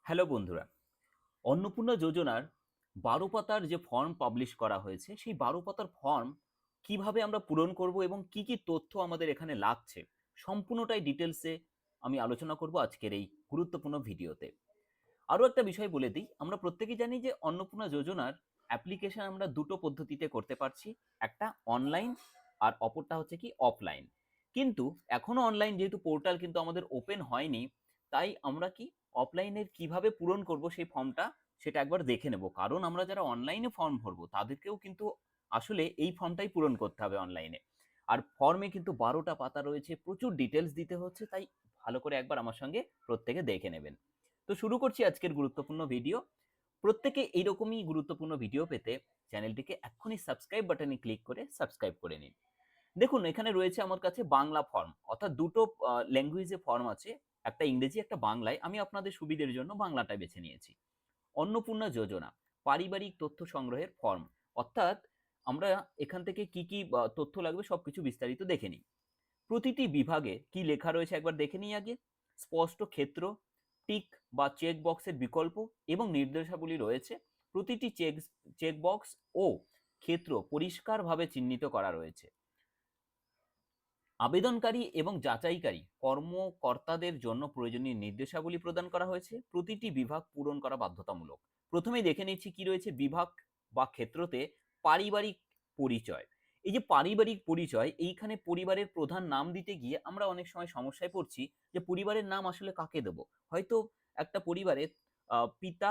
Hello বন্ধুরা, অন্নপূর্ণা যোজনার ১২ পাতার যে ফর্ম পাবলিশ করা হয়েছে, সেই ১২ পাতার ফর্ম কিভাবে আমরা পূরণ করব এবং কি, কি তথ্য আমাদের এখানে লাগছে, সম্পূর্ণটাই ডিটেইলসে আমি আলোচনা করব আজকের এই গুরুত্বপূর্ণ ভিডিওতে। আরো একটা বিষয় বলে দিই, আমরা প্রত্যেকেই জানি যে অন্নপূর্ণা যোজনার অ্যাপ্লিকেশন আমরা দুটো পদ্ধতিতে করতে পারছি। একটা অনলাইন আর অপরটা হচ্ছে কি অফলাইন। কিন্তু এখনো অনলাইন যেহেতু পোর্টাল কিন্তু আমাদের ওপেন হয়নি, তাই আমরা কি অফলাইনের কিভাবে পূরণ করব সেই ফর্মটা সেটা একবার দেখে নেব। কারণ আমরা যারা অনলাইনে ফর্ম ভরবো তাদেরকেও কিন্তু আসলে এই ফর্মটাই পূরণ করতে হবে অনলাইনে। আর ফর্মে কিন্তু ১২টা পাতা রয়েছে, প্রচুর ডিটেলস দিতে হচ্ছে, তাই ভালো করে একবার আমার সঙ্গে প্রত্যেকে দেখে নেবেন। তো শুরু করছি আজকের গুরুত্বপূর্ণ ভিডিও। প্রত্যেকে এইরকমই গুরুত্বপূর্ণ ভিডিও পেতে চ্যানেলটিকে এক্ষুনি সাবস্ক্রাইব বাটনে ক্লিক করে সাবস্ক্রাইব করে নিন। দেখুন এখানে রয়েছে আমার কাছে বাংলা ফর্ম, অর্থাৎ দুটো ল্যাঙ্গুয়েজে ফর্ম আছে, একটা ইংরেজি একটা বাংলায়। আমি আপনাদের সুবিধের জন্য বাংলাটা বেছে নিয়েছি। অন্নপূর্ণা যোজনা পারিবারিক তথ্য সংগ্রহের ফর্ম, অর্থাৎ আমরা এখান থেকে কি কি তথ্য লাগবে সবকিছু বিস্তারিত দেখে নিই। প্রতিটি বিভাগে কি লেখা রয়েছে একবার দেখে নিই আগে। স্পষ্ট ক্ষেত্র, টিক বা চেক বক্সের বিকল্প এবং নির্দেশাবলী রয়েছে। প্রতিটি চেক বক্স ও ক্ষেত্র পরিষ্কারভাবে চিহ্নিত করা রয়েছে। আবেদনকারী এবং যাচাইকারী কর্মকর্তাদের জন্য প্রয়োজনীয় নির্দেশাবলী প্রদান করা হয়েছে। প্রতিটি বিভাগ পূরণ করা বাধ্যতামূলক। প্রথমেই দেখে নিচ্ছি কি রয়েছে বিভাগ বা ক্ষেত্রতে। পারিবারিক পরিচয়। এই যে পারিবারিক পরিচয়, এইখানে পরিবারের প্রধান নাম দিতে গিয়ে আমরা অনেক সময় সমস্যায় পড়ছি যে পরিবারের নাম আসলে কাকে দেব। হয়তো একটা পরিবারে পিতা,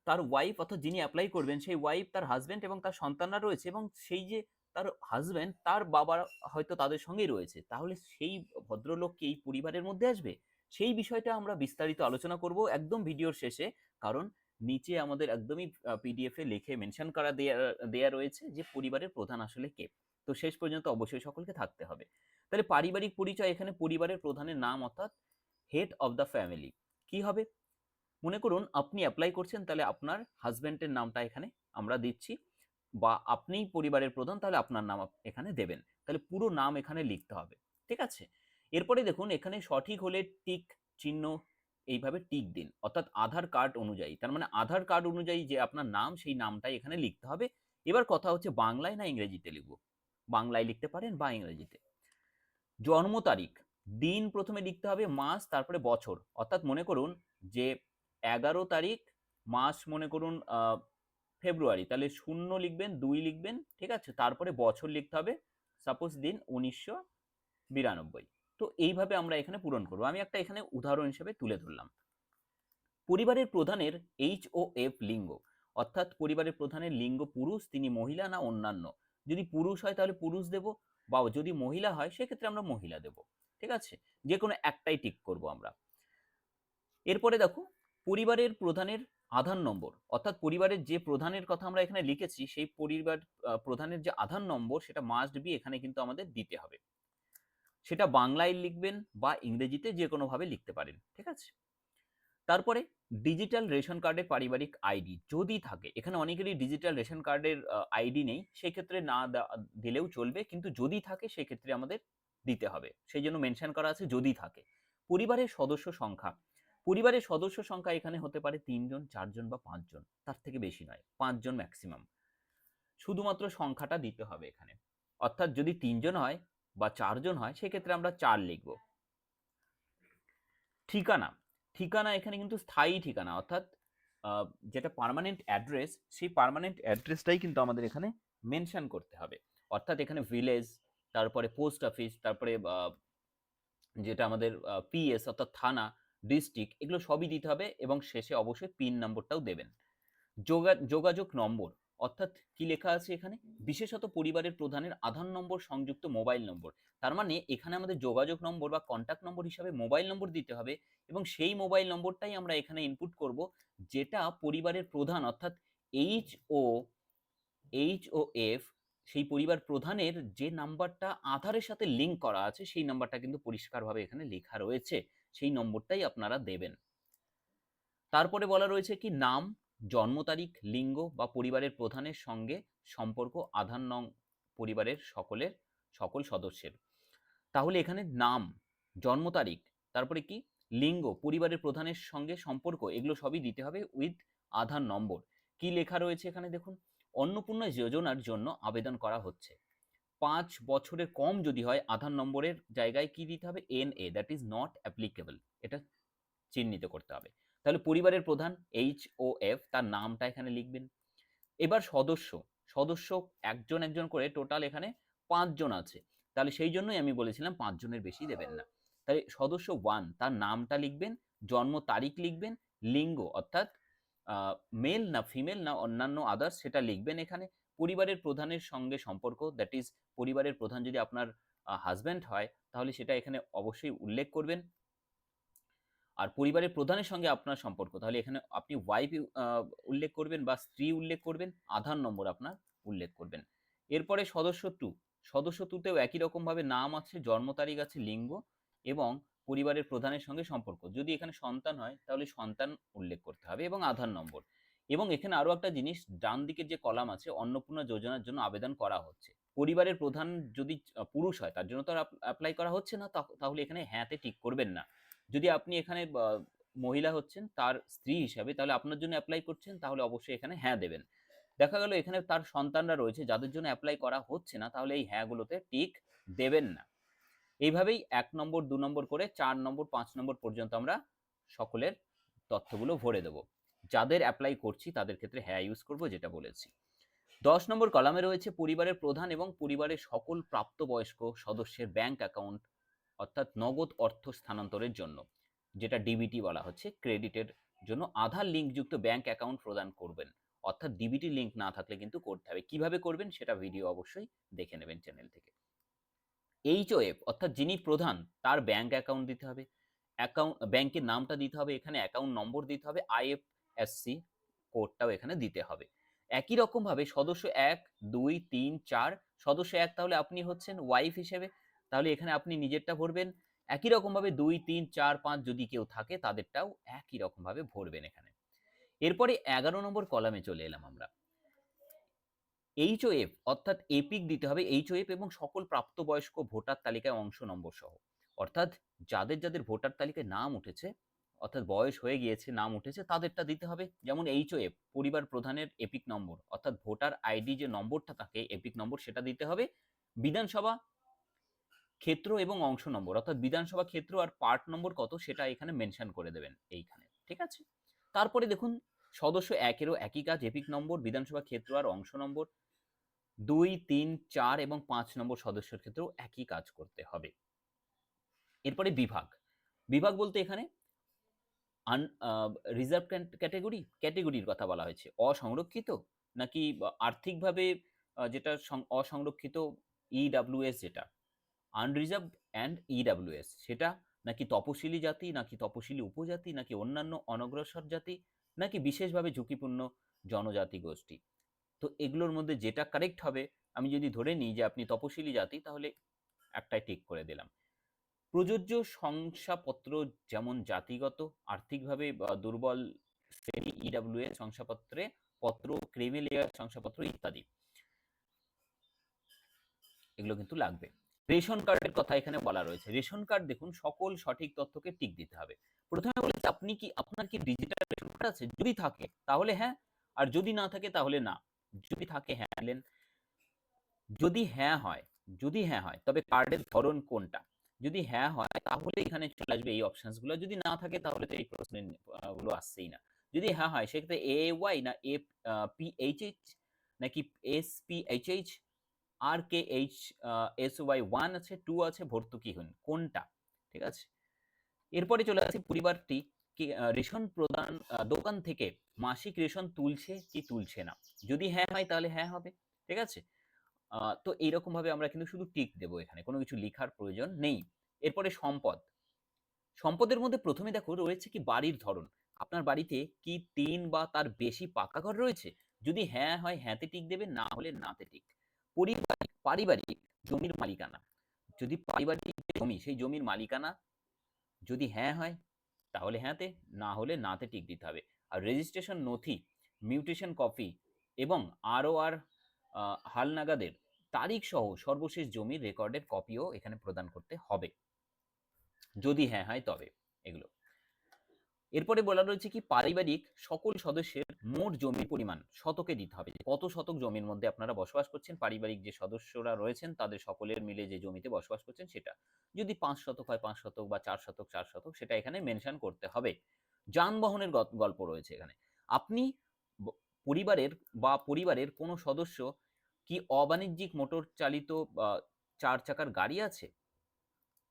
তার ওয়াইফ অর্থাৎ যিনি অ্যাপ্লাই করবেন সেই ওয়াইফ, তার হাজবেন্ড এবং তার সন্তানরা রয়েছে, এবং সেই যে তার হাজবেন্ড তার বাবা হয়তো তাদের সঙ্গেই রয়েছে, তাহলে সেই ভদ্রলোক কি এই পরিবারের মধ্যে আসবে? সেই বিষয়টা আমরা বিস্তারিত আলোচনা করব একদম ভিডিওর শেষে। কারণ নিচে আমাদের একদমই পিডিএফ এ লিখে মেনশন করা দেয়া দেয়া রয়েছে যে পরিবারের প্রধান আসলে কে। তো শেষ পর্যন্ত অবশ্যই সকলকে থাকতে হবে। তাহলে পারিবারিক পরিচয়, এখানে পরিবারের প্রধানের নাম অর্থাৎ হেড অফ দ্য ফ্যামিলি কি হবে? মনে করুন আপনি অ্যাপ্লাই করছেন, তাহলে আপনার হাজবেন্ডের নামটা এখানে আমরা দিচ্ছি, বা আপনিই পরিবারের প্রধান তাহলে আপনার নাম এখানে দেবেন। তাহলে পুরো নাম এখানে লিখতে হবে। ঠিক আছে? এরপরে দেখুন এখানে সঠিক হলে টিক চিহ্ন, এইভাবে টিক দিন, অর্থাৎ আধার কার্ড অনুযায়ী। তার মানে আধার কার্ড অনুযায়ী যে আপনার নাম সেই নামটাই এখানে লিখতে হবে। এবার কথা হচ্ছে বাংলায় না ইংরেজিতে লিখব। বাংলায় লিখতে পারেন বা ইংরেজিতে। জন্ম তারিখ, দিন প্রথমে লিখতে হবে, মাস তারপরে বছর। অর্থাৎ মনে করুন যে ১১ তারিখ, মাস মনে করুন ফেব্রুয়ারি, তাহলে ০ লিখবেন, ২ লিখবেন, ঠিক আছে? তারপরে বছর লিখতে হবে, সাপোজ দিন ১৯৯২। তো এইভাবে আমরা এখানে পূরণ করব। আমি একটা এখানে উদাহরণ হিসেবে তুলে ধরলাম। পরিবারের প্রধানের এইচ ও এফ লিঙ্গ, অর্থাৎ পরিবারের প্রধানের লিঙ্গ পুরুষ, তিনি মহিলা না অন্যান্য। যদি পুরুষ হয় তাহলে পুরুষ দেব, বা যদি মহিলা হয় সেক্ষেত্রে আমরা মহিলা দেব। ঠিক আছে? যে কোনো একটাই টিক করব আমরা। এরপরে দেখো পরিবারের প্রধানের আধার নম্বর, অর্থাৎ পরিবারের যে প্রধানের কথা আমরা এখানে লিখেছি সেই পরিবার প্রধানের যে আধার নম্বর সেটা মাস্ট বি এখানে কিন্তু আমাদের দিতে হবে। সেটা বাংলায় লিখবেন বা ইংরেজিতে যে কোনোভাবে লিখতে পারেন। ঠিক আছে? তারপরে ডিজিটাল রেশন কার্ডের পারিবারিক আইডি যদি থাকে, এখানে অনেকেরই ডিজিটাল রেশন কার্ডের আইডি নেই, সেক্ষেত্রে না দিলেও চলবে, কিন্তু যদি থাকে সেক্ষেত্রে আমাদের দিতে হবে, সেই জন্য মেনশন করা আছে যদি থাকে। পরিবারের সদস্য সংখ্যা, পরিবারের সদস্য সংখ্যা এখানে হতে পারে ৩ জন, ৪ জন বা ৫ জন, তার থেকে বেশি নয়, ৫ জন ম্যাক্সিমাম। শুধুমাত্র সংখ্যাটা দিতে হবে এখানে, অর্থাৎ যদি ৩ জন হয় বা ৪ জন হয় সেক্ষেত্রে আমরা ৪ লিখব। ঠিকানা, ঠিকানা এখানে কিন্তু স্থায়ী ঠিকানা, অর্থাৎ যেটা পার্মানেন্ট অ্যাড্রেস, সেই পার্মানেন্ট অ্যাড্রেসটাই কিন্তু আমাদের এখানে মেনশন করতে হবে। অর্থাৎ এখানে ভিলেজ, তারপরে পোস্ট অফিস, তারপরে যেটা আমাদের পিএস অর্থাৎ থানা, ডিস্ট্রিক্ট, এগুলো সবই দিতে হবে, এবং শেষে অবশ্যই পিন নম্বরটাও দেবেন। যোগাযোগ নম্বর, অর্থাৎ কি লেখা আছে এখানে? বিশেষত পরিবারের প্রধানের আধার নম্বর সংযুক্ত মোবাইল নম্বর। তার মানে এখানে আমাদের যোগাযোগ নম্বর বা কন্ট্যাক্ট নম্বর হিসাবে মোবাইল নম্বর দিতে হবে, এবং সেই মোবাইল নম্বরটাই আমরা এখানে ইনপুট করব, যেটা পরিবারের প্রধান অর্থাৎ H O H O F, সেই পরিবার প্রধানের যে নাম্বারটা আধারের সাথে লিঙ্ক করা আছে সেই নাম্বারটা কিন্তু পরিষ্কারভাবে এখানে লেখা রয়েছে, সেই নম্বরটাই আপনারা দেবেন। তারপরে বলা রয়েছে কি নাম, জন্ম তারিখ, লিঙ্গ বা পরিবারের প্রধানের সঙ্গে সম্পর্ক, আধার নং পরিবারের সকল সদস্যের। তাহলে এখানে নাম, জন্ম তারিখ, তারপরে কি লিঙ্গ, পরিবারের প্রধানের সঙ্গে সম্পর্ক, এগুলো সবই দিতে হবে উইথ আধার নম্বর। কি লেখা রয়েছে এখানে দেখুন, অন্নপূর্ণা যোজনার জন্য আবেদন করা হচ্ছে। 5 বছরের কম যদি হয়, আধার নম্বরের জায়গায় কি দিতে হবে, NA, that is not applicable, এটা চিহ্নিত করতে হবে। তাহলে পরিবারের প্রধান HOF, তার নামটা এখানে লিখবেন। এবার সদস্য, সদস্য একজন একজন করে টোটাল এখানে 5 জন আছে, তাহলে সেই জন্যই আমি বলেছিলাম 5 জনের বেশি দেবেন না। তাই সদস্য 1, তার নামটা লিখবেন, জন্ম তারিখ লিখবেন, লিঙ্গ অর্থাৎ মেল না ফিমেল না অন্যান্য আদার্স সেটা লিখবেন এখানে। পরিবারের প্রধানের সঙ্গে সম্পর্ক, দ্যাট ইজ পরিবারের প্রধান যদি আপনার হাজব্যান্ড হয় তাহলে সেটা এখানে অবশ্যই উল্লেখ করবেন। আর পরিবারের প্রধানের সঙ্গে আপনার সম্পর্ক, তাহলে এখানে আপনি ওয়াইফ উল্লেখ করবেন বা স্ত্রী উল্লেখ করবেন, আধার নম্বর আপনার উল্লেখ করবেন। এরপরে সদস্য 2, সদস্য 2তেও একই রকমভাবে নাম আছে, জন্ম তারিখ আছে, লিঙ্গ এবং পরিবারের প্রধানের সঙ্গে সম্পর্ক। যদি এখানে সন্তান হয় তাহলে সন্তান উল্লেখ করতে হবে এবং আধার নম্বর। এবং এখানে আরো একটা জিনিস, ডান দিকের যে কলাম আছে, অন্নপূর্ণা যোজনার জন্য আবেদন করা হচ্ছে, পরিবারের প্রধান যদি পুরুষ হয় তার জন্য তো আর অ্যাপ্লাই করা হচ্ছে না, তাহলে এখানে হ্যাঁতে টিক করবেন না। যদি আপনি এখানে মহিলা হচ্ছেন তার স্ত্রী হিসাবে, তাহলে আপনার জন্য অ্যাপ্লাই করছেন, তাহলে অবশ্যই এখানে হ্যাঁ দেবেন। দেখা গেল এখানে তার সন্তানরা রয়েছে যাদের জন্য অ্যাপ্লাই করা হচ্ছে না, তাহলে এই হ্যাঁগুলোতে টিক দেবেন না। এইভাবেই 1 নম্বর 2 নম্বর করে 4 নম্বর 5 নম্বর পর্যন্ত আমরা সকলের তথ্যগুলো ভরে দেব। যাদের অ্যাপ্লাই করছি তাদের ক্ষেত্রে হ্যাঁ ইউজ করব, যেটা বলেছি। 10 নম্বর কলামে রয়েছে পরিবারের প্রধান এবং পরিবারের সকল প্রাপ্তবয়স্ক সদস্যের ব্যাংক অ্যাকাউন্ট, অর্থাৎ নগদ অর্থ স্থানান্তরের জন্য, যেটা ডিবিটি বলা হচ্ছে, ক্রেডিটের জন্য আধার লিঙ্কযুক্ত ব্যাংক অ্যাকাউন্ট প্রদান করবেন। অর্থাৎ ডিবিটি লিঙ্ক না থাকলে কিন্তু করতে হবে। কিভাবে করবেন সেটা ভিডিও অবশ্যই দেখে নেবেন চ্যানেল থেকে। HOF অর্থাৎ যিনি প্রধান তার ব্যাংক অ্যাকাউন্ট দিতে হবে, ব্যাংকের নামটা দিতে হবে, এখানে অ্যাকাউন্ট নম্বর দিতে হবে, IFSC কোডটাও এখানে দিতে হবে। একই রকম ভাবে সদস্য 1, 2, 3, 4, সদস্য 1 তাহলে আপনি হচ্ছেন ওয়াইফ হিসেবে, তাহলে এখানে আপনি নিজেরটা ভরবেন। একই রকম ভাবে 2, 3, 4, 5 যদি কেউ থাকে তাদেরটাও একই রকম ভাবে ভরবেন এখানে। এরপরে 11 নম্বর কলামে চলে এলাম আমরা। HOF অর্থাৎ এপিক দিতে হবে, HOF এবং সকল প্রাপ্তবয়স্ক ভোটার তালিকায় অংশ নম্বর সহ, অর্থাৎ যাদের যাদের ভোটার তালিকায় নাম উঠেছে, অর্থাৎ বয়স হয়ে গিয়েছে, নাম উঠেছে, তাদেরটা দিতে হবে। যেমন HOF পরিবার প্রধানের এপিক নম্বর, অর্থাৎ ভোটার আইডি যে নম্বরটা থাকে এপিক নম্বর, সেটা দিতে হবে। বিধানসভা ক্ষেত্র এবং অংশ নম্বর, অর্থাৎ বিধানসভা ক্ষেত্র আর পার্ট নম্বর কত সেটা এখানে মেনশন করে দেবেন এইখানে, ঠিক আছে। তারপরে দেখুন সদস্য 1-এরও একই কাজ, এপিক নম্বর, বিধানসভা ক্ষেত্র আর অংশ নম্বর। 2, 3, 4 এবং 5 নম্বর সদস্যের ক্ষেত্রেও একই কাজ করতে হবে। এরপরে বিভাগ, বিভাগ বলতে এখানে রিজার্ভ ক্যাটেগরির কথা বলা হয়েছে, অসংরক্ষিত নাকি আর্থিকভাবে যেটা অসংরক্ষিত EWS, যেটা আনরিজার্ভড অ্যান্ড EWS সেটা, নাকি তপশিলি জাতি, নাকি তপশিলি উপজাতি, নাকি অন্যান্য অনগ্রসর জাতি, নাকি বিশেষভাবে ঝুঁকিপূর্ণ জনজাতি গোষ্ঠী। তো এগুলোর মধ্যে যেটা কারেক্ট হবে, আমি যদি ধরে নিই যে আপনি তপশিলি জাতি, তাহলে একটাই টিক করে দিলাম। প্রযোজ্য শংসাপত্র যেমন জাতিগত, আর্থিকভাবে দুর্বল শ্রেণী EWS শংসাপত্রে পত্র, ক্রিমি লেয়ার শংসাপত্র ইত্যাদি, এগুলো কিন্তু লাগবে। রেশন কার্ডের কথা এখানে বলা রয়েছে। রেশন কার্ড দেখুন সকল সঠিক তথ্যকে টিক দিতে হবে। প্রথমে বলেছে আপনার কি ডিজিটাল রেশন কার্ড আছে, যদি থাকে তাহলে হ্যাঁ, আর যদি না থাকে তাহলে না। যদি থাকে হ্যাঁ দিলেন, যদি হ্যাঁ হয় তবে কার্ডের ধরন কোনটা, যদি হ্যাঁ হয় তাহলে এখানে চলে আসবে এই অপশনস গুলো, যদি না থাকে তাহলে তো এই প্রশ্ন গুলো আসছেই না। যদি হ্যাঁ হয় সেক্ষেত্রে AAY না PHH নাকি SPHH, RKHSY 1 আছে, 2 আছে, ভর্তুকিহীন কোনটা, ঠিক আছে। এরপরে চলে আসি পরিবারটি রেশন প্রদান দোকান থেকে মাসিক রেশন তুলছে কি তুলছে না, যদি হ্যাঁ হয় তাহলে হ্যাঁ হবে, ঠিক আছে। তো এইরকম ভাবে আমরা কিন্তু শুধু টিক দেবো, এখানে কোনো কিছু লেখার প্রয়োজন নেই। এরপরে সম্পদ, সম্পদের মধ্যে প্রথমে দেখো রয়েছে কি বাড়ির ধরন, আপনার বাড়িতে কি 3 বা তার বেশি পাকা ঘর রয়েছে, যদি হ্যাঁ হয় হ্যাঁতে টিক দেবে, না হলে নাতে টিক। পারিবারিক জমির মালিকানা, যদি পারিবারিক জমি সেই জমির মালিকানা যদি হ্যাঁ হয় তাহলে হ্যাঁতে, না হলে নাতে টিক দিতে হবে। আর রেজিস্ট্রেশন নথি, মিউটেশন কপি এবং ROR হালনাগাদের তারিখ সহ সর্বশেষ জমির রেকর্ডের কপিও এখানে প্রদান করতে হবে, যদি হ্যাঁ হয় তবে এগুলো। এরপরে বলা রয়েছে কি পারিবারিক সকল সদস্যের মোট জমির পরিমাণ শতকে দিতে হবে, কত শতক জমির মধ্যে আপনারা বসবাস করছেন, পারিবারিক যে সদস্যরা রয়েছেন তাদের সকলের মিলে যে জমিতে বসবাস করছেন সেটা। যদি 5 শতক হয় 5 শতক বা 4 শতক 4 শতক সেটা এখানে মেনশন করতে হবে। যানবাহনের গল্প রয়েছে এখানে। আপনি পরিবারের কোনো সদস্য কি অবাণিজ্যিক মোটর চালিত 4 চাকার গাড়ি আছে?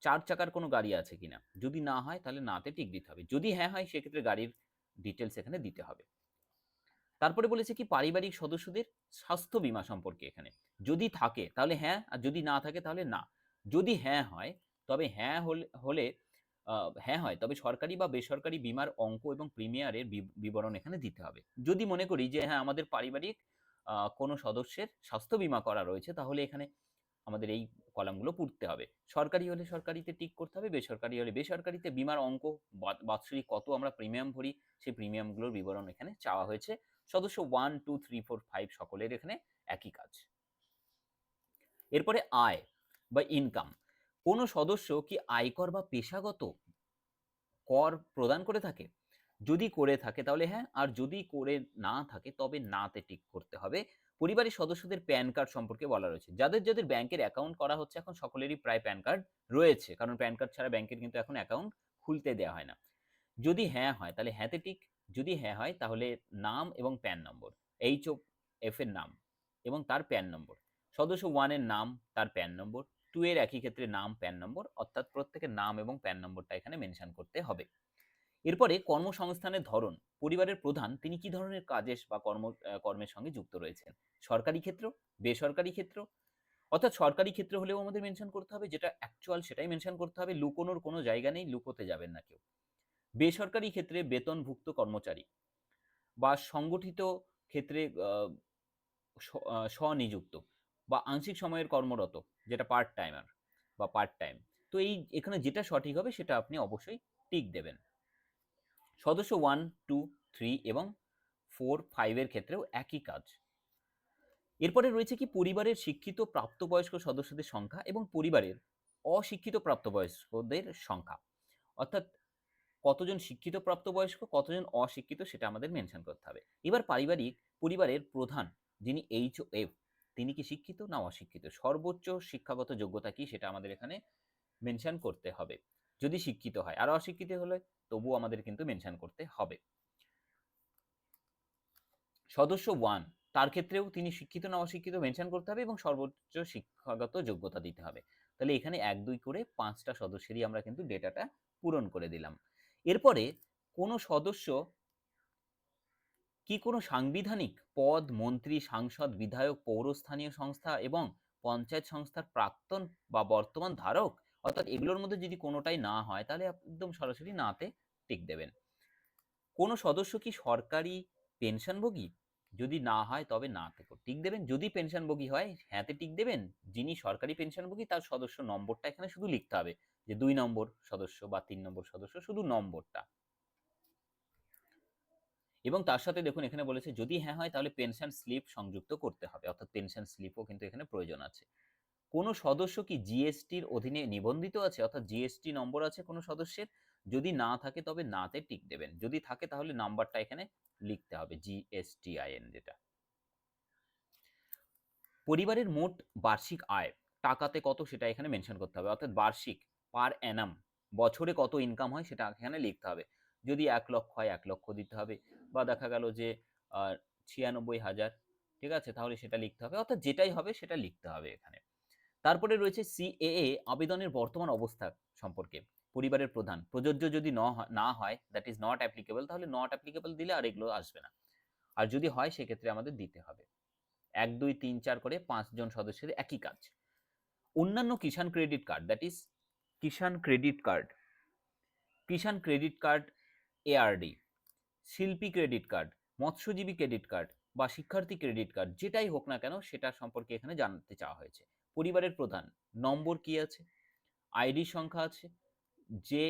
4 চাকার কোনো গাড়ি আছে কিনা? যদি না হয় তাহলে নাতে টিক দিতে হবে। যদি হ্যাঁ হয় সেক্ষেত্রে গাড়ির ডিটেইলস এখানে দিতে হবে। তারপরে বলেছে কি পারিবারিক সদস্যদের স্বাস্থ্য বীমা সম্পর্কে এখানে। যদি থাকে তাহলে হ্যাঁ, আর যদি না থাকে তাহলে না। যদি হ্যাঁ হয় তবে হ্যাঁ হয় তবে সরকারি বা বেসরকারি বীমার অঙ্ক এবং প্রিমিয়ারের বিবরণ এখানে দিতে হবে। যদি মনে করি যে হ্যাঁ আমাদের পারিবারিক কোনো সদস্যের স্বাস্থ্য বীমা করা রয়েছে তাহলে এখানে আমাদের এই কলামগুলো পড়তে হবে। সরকারি হলে সরকারিতে টিক করতে হবে, বেসরকারি হলে বেসরকারিতে। বীমার অঙ্ক, বাৎসরিক কত আমরা প্রিমিয়াম ভরি সেই প্রিমিয়ামগুলোর বিবরণ এখানে চাওয়া হয়েছে। সদস্য 1, 2, 3, 4, 5 সকলের এখানে একই কাজ। এরপরে আয় বা ইনকাম। কোনো সদস্য কি আয়কর বা পেশাগত কর প্রদান করে থাকে? যদি করে থাকে তাহলে হ্যাঁ, আর যদি করে না থাকে তবে নাতে টিক করতে হবে। পরিবারের সদস্যদের প্যান কার্ড সম্পর্কে বলা রয়েছে। যাদের ব্যাংকের অ্যাকাউন্ট করা হচ্ছে এখন সকলেরই প্রায় প্যান কার্ড রয়েছে। কারণ প্যান কার্ড ছাড়া ব্যাংকের কিন্তু এখন অ্যাকাউন্ট খুলতে দেওয়া হয় না। যদি হ্যাঁ হয় তাহলে হ্যাঁতে টিক, যদি হ্যাঁ হয় তাহলে নাম এবং প্যান নম্বর, HOF এর নাম এবং তার প্যান নম্বর। সদস্য 1 এর নাম, তার প্যান নম্বর, 2 এর একই ক্ষেত্রে নাম, প্যান নম্বর, অর্থাৎ প্রত্যেকের নাম এবং প্যান নম্বরটা এখানে মেনশন করতে হবে। এরপরে কর্মসংস্থানের ধরন। পরিবারের প্রধান তিনি কি ধরনের কাজের বা কর্মের সঙ্গে যুক্ত রয়েছেন? সরকারি ক্ষেত্র, বেসরকারি ক্ষেত্র, অর্থাৎ সরকারি ক্ষেত্র হলেও আমাদের মেনশন করতে হবে, যেটা অ্যাকচুয়াল সেটাই মেনশন করতে হবে, লুকোনোর কোনো জায়গা নেই, লুকোতে যাবেন না কেউ। বেসরকারি ক্ষেত্রে বেতনভুক্ত কর্মচারী বা সংগঠিত ক্ষেত্রে স্বনিযুক্ত বা আংশিক সময়ের কর্মরত, যেটা পার্ট টাইমার বা পার্ট টাইম। তো এখানে যেটা সঠিক হবে সেটা আপনি অবশ্যই টিক দেবেন। সদস্য 1, 2, 3 এবং 4, 5 এর ক্ষেত্রেও একই কাজ। এরপরে রয়েছে কি পরিবারের শিক্ষিত প্রাপ্তবয়স্ক সদস্যদের সংখ্যা এবং পরিবারের অশিক্ষিত প্রাপ্তবয়স্কদের সংখ্যা, অর্থাৎ কতজন শিক্ষিত প্রাপ্তবয়স্ক, কতজন অশিক্ষিত সেটা আমাদের মেনশন করতে হবে। এবার পরিবারের প্রধান যিনি HOF তিনি কি শিক্ষিত না অশিক্ষিত, সর্বোচ্চ শিক্ষাগত যোগ্যতা কি সেটা আমাদের এখানে মেনশন করতে হবে। যদি শিক্ষিত হয়, আর অশিক্ষিত হলে তবুও আমাদের কিন্তু মেনশন করতে হবে। সদস্য 1 তার ক্ষেত্রেও তিনি শিক্ষিত না অশিক্ষিত মেনশন করতে হবে এবং সর্বোচ্চ শিক্ষাগত যোগ্যতা দিতে হবে। তাহলে এখানে 1, 2 করে 5টা সদস্যেরই আমরা কিন্তু ডেটাটা পূরণ করে দিলাম। এরপরে কোনো সদস্য কি কোনো সাংবিধানিক পদ, মন্ত্রী, সাংসদ, বিধায়ক, পৌরস্থানীয় সংস্থা এবং পঞ্চায়েত সংস্থার প্রাক্তন বা বর্তমান ধারক, অর্থাৎ এগুলোর মধ্যে যদি কোনোটাই না হয় তাহলে একদম সরাসরি নাতে টিক দেবেন। কোনো সদস্য কি সরকারি পেনশনভোগী? যদি না হয় তবে নাতে টিক দেবেন। যদি পেনশনভোগী হয় হ্যাঁতে টিক দেবেন। যিনি সরকারি পেনশনভোগী তার সদস্য নম্বরটা এখানে শুধু লিখতে হবে, যে 2 নম্বর সদস্য বা 3 নম্বর সদস্য, শুধু নম্বরটা। এবং তার সাথে দেখুন এখানে বলেছে যদি হ্যাঁ হয় তাহলে পেনশন স্লিপ সংযুক্ত করতে হবে, অর্থাৎ পেনশন স্লিপও কিন্তু এখানে প্রয়োজন আছে। কোনো সদস্য কি জিএসটির অধীনে নিবন্ধিত আছে, অর্থাৎ জিএসটি নম্বর আছে কোনো সদস্যের? যদি না থাকে তবে নাতে টিক দেবেন, যদি থাকে তাহলে নাম্বারটা এখানে লিখতে হবে, GSTIN যেটা। পরিবারের মোট বার্ষিক আয় টাকাতে কত সেটা এখানে মেনশন করতে হবে, অর্থাৎ বার্ষিক পার অ্যানাম বছরে কত ইনকাম হয় সেটা এখানে লিখতে হবে। যদি 1 লক্ষ হয় 1 লক্ষ দিতে হবে, বা দেখা গেল যে 96,000, ঠিক আছে, তাহলে সেটা লিখতে হবে, অর্থাৎ যেটাই হবে সেটা লিখতে হবে এখানে। তারপরে রয়েছে CAA আবেদনের বর্তমান অবস্থা সম্পর্কে। পরিবারের প্রধান প্রযোজ্য যদি না হয়, দ্যাট ইজ নট অ্যাপ্লিকেবল, তাহলে নট অ্যাপ্লিকেবল দিলে আর এগুলো আসবে না। আর যদি হয় সেক্ষেত্রে আমাদের দিতে হবে। 1, 2, 3, 4 করে 5 জন সদস্যের একই কাজ। অন্যান্য Kisan credit card, that is Kisan credit card, Kisan credit card ARD, শিল্পী ক্রেডিট কার্ড, মৎস্যজীবী ক্রেডিট কার্ড বা শিক্ষার্থী ক্রেডিট কার্ড, যেটাই হোক না কেন সেটা সম্পর্কে এখানে জানতে চাওয়া হয়েছে। পরিবারের প্রধান নম্বর কি আছে, আইডি সংখ্যা আছে, যে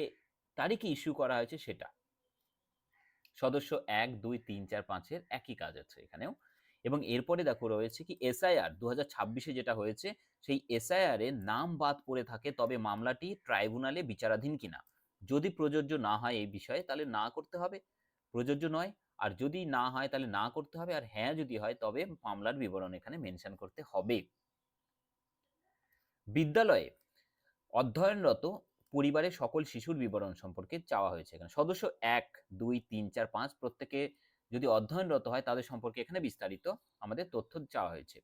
তারিখে ইস্যু করা হয়েছে সেটা। সদস্য 1, 2, 3, 4, 5 এর একই কাজ আছে এখানেও। এবং এরপরে দেখো রয়েছে কি SIR 2026-এ যেটা হয়েছে, সেই SIR এর নাম বাদ পড়ে থাকে তবে মামলাটি ট্রাইব্যুনালে বিচারাধীন কিনা। যদি প্রযোজ্য না হয় এই বিষয়ে তাহলে না করতে হবে, প্রযোজ্য নয়। আর যদি না হয় তাহলে না করতে হবে, আর হ্যাঁ যদি হয় তবে মামলার বিবরণ এখানে মেনশন করতে হবে। বিদ্যালয়ে অধ্যয়নরত পরিবারের সকল শিশুর বিবরণ সম্পর্কে চাওয়া হয়েছে। এখানে সদস্য 1, 2, 3, 4, 5 প্রত্যেকে যদি অধ্যয়নরত হয় তাদের সম্পর্কে এখানে বিস্তারিত আমাদের তথ্য চাওয়া হয়েছে।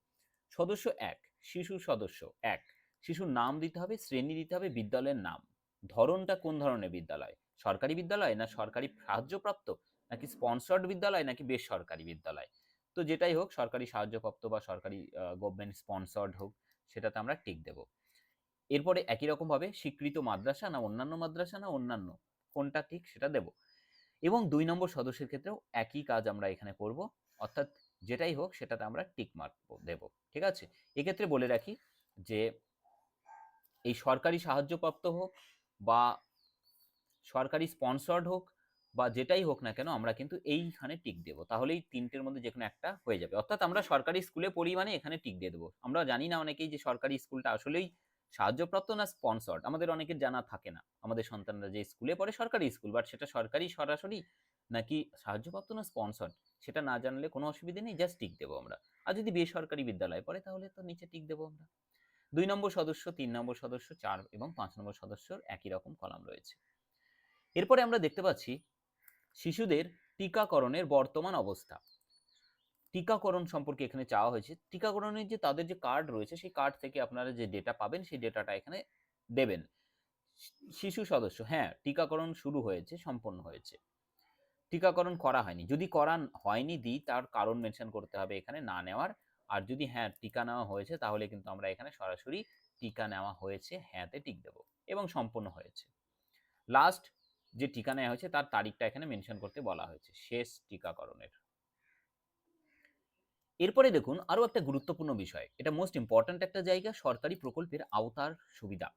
সদস্য 1, শিশু সদস্য 1, শিশুর নাম দিতে হবে, শ্রেণী দিতে হবে, বিদ্যালয়ের নাম, ধরনটা কোন ধরনের বিদ্যালয়, সরকারি বিদ্যালয় না সরকারি সাহায্যপ্রাপ্ত, নাকি স্পন্সর্ড বিদ্যালয়, নাকি বেসরকারি বিদ্যালয়। তো যেটাই হোক, সরকারি সাহায্যপ্রাপ্ত বা সরকারি গভর্নমেন্ট স্পন্সর্ড হোক, সেটাতে আমরা টিক দেব। এরপরে একই রকম ভাবে স্বীকৃত মাদ্রাসা না অন্যান্য মাদ্রাসা না অন্যান্য, কোনটা ঠিক সেটা দেব। এবং 2 নম্বর সদস্যের ক্ষেত্রেও একই কাজ আমরা এখানে করব, অর্থাৎ যেটাই হোক সেটাতে আমরা টিক মার্ক দেব। ঠিক আছে? এক্ষেত্রে বলে রাখি যে এই সরকারি সাহায্যপ্রাপ্ত হোক বা সরকারি স্পন্সর্ড হোক বা যেটাই হোক না কেন, আমরা কিন্তু এইখানে টিক দেব, তাহলেই তিনটের মধ্যে যে কোনো একটা হয়ে যাবে। অর্থাৎ আমরা সরকারি স্কুলে পড়ি মানে এখানে টিক দিয়ে দেবো। আমরা জানি না অনেকেই যে সরকারি স্কুলটা আসলেই সাহায্যপ্রাপ্ত না স্পন্সর্ড, আমাদের অনেকের জানা থাকে না। আমাদের সন্তানরা যে স্কুলে পড়ে সরকারি স্কুল, বাট সেটা সরকারি সরাসরি নাকি সাহায্যপ্রাপ্ত না স্পন্সর্ড, সেটা না জানলে কোনো অসুবিধা নেই, জাস্ট টিক দেবো আমরা। আর যদি বেসরকারি বিদ্যালয়ে পড়ে তাহলে তো নিচে টিক দেবো আমরা। 2 নম্বর সদস্য, 3 নম্বর সদস্য, 4 এবং 5 নম্বর সদস্যর একই রকম কলাম রয়েছে। এরপরে আমরা দেখতে পাচ্ছি শিশুদের টিকাকরণের বর্তমান অবস্থা। টিকাকরণ সম্পর্কে এখানে চাওয়া হয়েছে। টিকাকরণের যে তাদের যে কার্ড রয়েছে সেই কার্ড থেকে আপনারা যে ডেটা পাবেন সেই ডেটাটা এখানে দেবেন। শিশু সদস্য, হ্যাঁ টিকাকরণ শুরু হয়েছে, সম্পন্ন হয়েছে। টিকাকরণ করা হয়নি, যদি করা হয়নি দিই তার কারণ মেনশন করতে হবে এখানে না নেওয়ার। আর যদি হ্যাঁ টিকা নেওয়া হয়েছে তাহলে কিন্তু আমরা এখানে সরাসরি টিকা নেওয়া হয়েছে হ্যাঁতে টিক দেব এবং সম্পন্ন হয়েছে। লাস্ট যে টিকা নেওয়া হয়েছে তার তারিখটা এখানে মেনশন করতে বলা হয়েছে, শেষ টিকাকরণের। এরপরে দেখুন আরো একটা গুরুত্বপূর্ণ বিষয়, এটা মোস্ট ইম্পর্ট্যান্ট একটা জায়গা, সরকারি প্রকল্পের আওতার সুবিধা।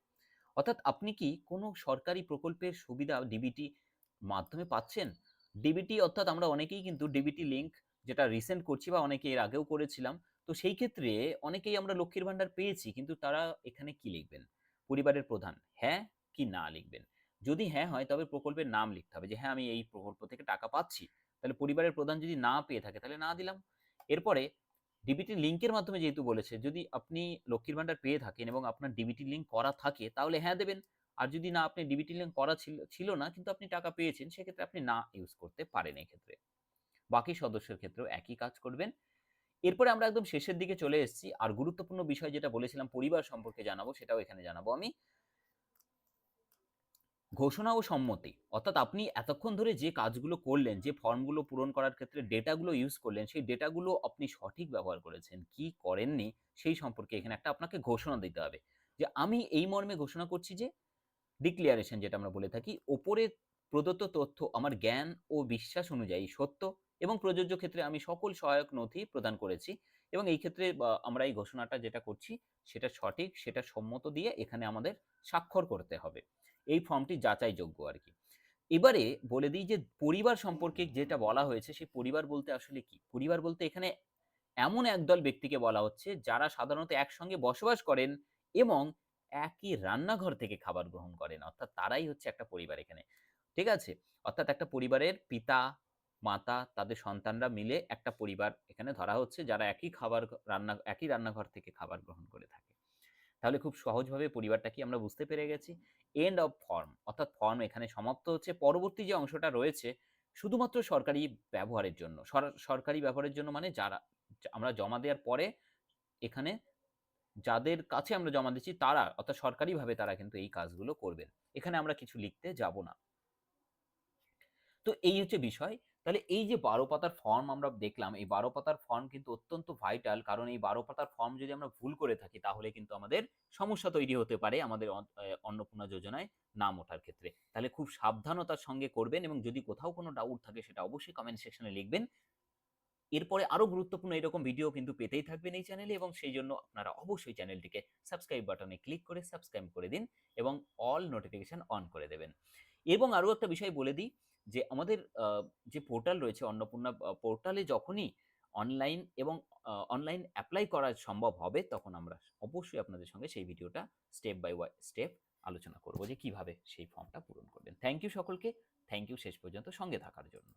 অর্থাৎ আপনি কি কোনো সরকারি প্রকল্পের সুবিধা ডিবিটি মাধ্যমে পাচ্ছেন? ডিবিটি অর্থাৎ আমরা অনেকেই কিন্তু ডিবিটি লিঙ্ক যেটা রিসেন্ট করছি বা অনেকে এর আগেও করেছিলাম, তো সেই ক্ষেত্রে অনেকেই আমরা লক্ষ্মীর ভান্ডার পেয়েছি, কিন্তু তারা এখানে কি লিখবেন? পরিবারের প্রধান হ্যাঁ কি না লিখবেন। যদি হ্যাঁ হয় তবে প্রকল্পের নাম লিখতে হবে যে হ্যাঁ আমি এই প্রকল্প থেকে টাকা পাচ্ছি। তাহলে পরিবারের প্রধান যদি না পেয়ে থাকে তাহলে না দিলাম। এরপরে ডিবিটি লিঙ্কের মাধ্যমে যেহেতু বলেছে, যদি আপনি লক্ষ্মীর ভান্ডার পেয়ে থাকেন এবং আপনার ডিবিটি লিঙ্ক করা থাকে তাহলে হ্যাঁ দেবেন। আর যদি না আপনি ডিবিটি লিঙ্ক করা ছিল না কিন্তু আপনি টাকা পেয়েছেন, সেক্ষেত্রে আপনি না ইউজ করতে পারেন। এক্ষেত্রে বাকি সদস্যের ক্ষেত্রেও একই কাজ করবেন। এরপরে আমরা একদম শেষের দিকে চলে এসেছি, আর গুরুত্বপূর্ণ বিষয় যেটা বলেছিলাম পরিবার সম্পর্কে জানাবো সেটাও এখানে জানাবো আমি। ঘোষণা ও সম্মতি, অর্থাৎ আপনি এতক্ষণ ধরে যে কাজগুলো করলেন, যে ফর্মগুলো পূরণ করার ক্ষেত্রে ডেটাগুলো ইউজ করলেন, সেই ডেটাগুলো আপনি সঠিক ব্যবহার করেছেন কি করেননি সেই সম্পর্কে এখানে একটা আপনাকে ঘোষণা দিতে হবে যে আমি এই মর্মে ঘোষণা করছি যে, ডিক্লিয়ারেশন যেটা আমরা বলে থাকি, ওপরে প্রদত্ত তথ্য আমার জ্ঞান ও বিশ্বাস অনুযায়ী সত্য এবং প্রযোজ্য ক্ষেত্রে আমি সকল সহায়ক নথি প্রদান করেছি এবং এই ক্ষেত্রে আমরা এই ঘোষণাটা যেটা করছি সেটা সঠিক, সেটা সম্মত দিয়ে এখানে আমাদের স্বাক্ষর করতে হবে। এই ফর্মটি যাচাইযোগ্য আর কি। এবারে বলে দিই যে পরিবার সম্পর্কে যেটা বলা হয়েছে সেই পরিবার বলতে আসলে কি? পরিবার বলতে এখানে এমন একদল ব্যক্তিকে বলা হচ্ছে যারা সাধারণত একসঙ্গে বসবাস করেন এবং একই রান্নাঘর থেকে খাবার গ্রহণ করেন, অর্থাৎ তারাই হচ্ছে একটা পরিবার এখানে। ঠিক আছে? অর্থাৎ একটা পরিবারের পিতা, মাতা, তাদের সন্তানরা মিলে একটা পরিবার এখানে ধরা হচ্ছে, যারা একই রান্নাঘর থেকে খাবার গ্রহণ করে থাকে। তাহলে খুব সহজভাবে পরিবারটা কি আমরা বুঝতে পেরে গেছি। এন্ড অফ ফর্ম, অর্থাৎ ফর্ম এখানে সমাপ্ত হচ্ছে। পরবর্তী যে অংশটা রয়েছে শুধুমাত্র সরকারি ব্যবহারের জন্য, সরকারি ব্যবহারের জন্য মানে যারা আমরা জমা দেওয়ার পরে এখানে যাদের কাছে আমরা জমা দিচ্ছি তারা, অর্থাৎ সরকারিভাবে তারা কিন্তু এই কাজগুলো করবেন। এখানে আমরা কিছু লিখতে যাব না। তো এই হচ্ছে বিষয়। তাহলে এই যে ১২ পাতার ফর্ম আমরা দেখলাম, এই ১২ পাতার ফর্ম কিন্তু অত্যন্ত ভাইটাল, কারণ এই ১২ পাতার ফর্ম যদি আমরা ভুল করে থাকি তাহলে কিন্তু আমাদের সমস্যা তৈরি হতে পারে আমাদের অন্নপূর্ণা যোজনায় নাম ওঠার ক্ষেত্রে। তাহলে খুব সাবধানতার সঙ্গে করবেন এবং যদি কোথাও কোনো ডাউট থাকে সেটা অবশ্যই কমেন্ট সেকশনে লিখবেন। এরপরে আরো গুরুত্বপূর্ণ এরকম ভিডিও কিন্তু পেতেই থাকবেন এই চ্যানেলে, এবং সেই জন্য আপনারা অবশ্যই চ্যানেলটিকে সাবস্ক্রাইব বাটনে ক্লিক করে সাবস্ক্রাইব করে দিন এবং অল নোটিফিকেশন অন করে দেবেন। এবং আরো একটা বিষয় বলে দিই যে আমাদের যে পোর্টাল রয়েছে অন্নপূর্ণা পোর্টালে যখনই অনলাইন অ্যাপ্লাই করা সম্ভব হবে তখন আমরা অবশ্যই আপনাদের সঙ্গে সেই ভিডিওটা স্টেপ বাই স্টেপ আলোচনা করব যে কিভাবে সেই ফর্মটা পূরণ করবেন। থ্যাংক ইউ সকলকে। থ্যাংক ইউ শেষ পর্যন্ত সঙ্গে থাকার জন্য।